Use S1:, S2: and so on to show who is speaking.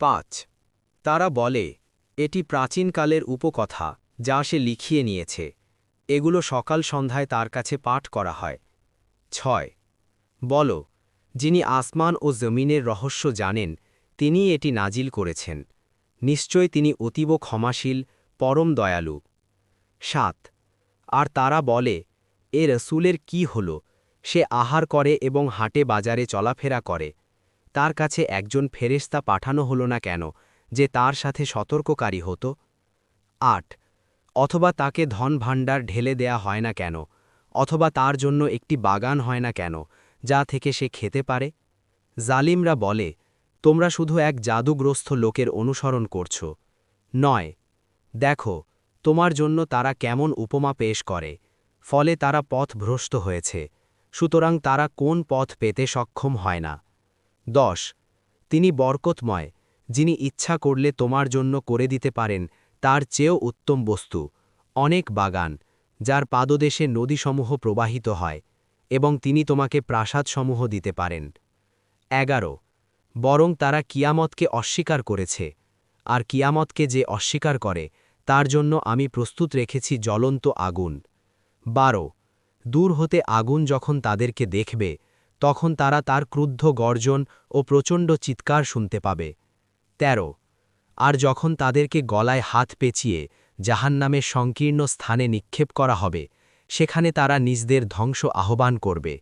S1: 5 তারা বলে এটি প্রাচীনকালের উপকথা যা সে লিখিয়ে নিয়েছে, এগুলো সকাল সন্ধ্যায় তার কাছে পাঠ করা হয়। 6 বলো, যিনি আসমান ও জমিনের রহস্য জানেন তিনি এটি নাজিল করেছেন, নিশ্চয় তিনি অতীব ক্ষমাশীল, পরম দয়ালু। 7 আর তারা বলে এ রসুলের কি হল, সে আহার করে এবং হাটে বাজারে চলাফেরা করে, তার কাছে একজন ফেরেশতা পাঠানো হল না কেন যে তার সাথে সতর্ককারী হতো? 8 অথবা তাকে ধন ভাণ্ডার ঢেলে দেয়া হয় না কেন, অথবা তার জন্য একটি বাগান হয় না কেন যা থেকে সে খেতে পারে? জালিমরা বলে তোমরা শুধু এক জাদুগ্রস্ত লোকের অনুসরণ করছ। 9 দেখো তোমার জন্য তারা কেমন উপমা পেশ করে, ফলে তারা পথভ্রষ্ট হয়েছে, সুতরাং তারা কোন পথ পেতে সক্ষম হয় না। 10 তিনি বরকতময়, যিনি ইচ্ছা করলে তোমার জন্য করে দিতে পারেন তার চেয়েও উত্তম বস্তু, অনেক বাগান, যার পাদদেশে নদীসমূহ প্রবাহিত হয়, এবং তিনি তোমাকে প্রাসাদসমূহ দিতে পারেন। 11 বরং তারা কিয়ামতকে অস্বীকার করেছে, আর কিয়ামতকে যে অস্বীকার করে তার জন্য আমি প্রস্তুত রেখেছি জ্বলন্ত আগুন। 12 দূর হতে আগুন যখন তাদেরকে দেখবে তখন তারা তার ক্রুদ্ধ গর্জন ও প্রচণ্ড চিৎকার শুনতে পাবে। 13 আর যখন তাদেরকে গলায় হাত পেঁচিয়ে জাহান্নামের সংকীর্ণ স্থানে নিক্ষেপ করা হবে, সেখানে তারা নিজদের ধ্বংস আহ্বান করবে।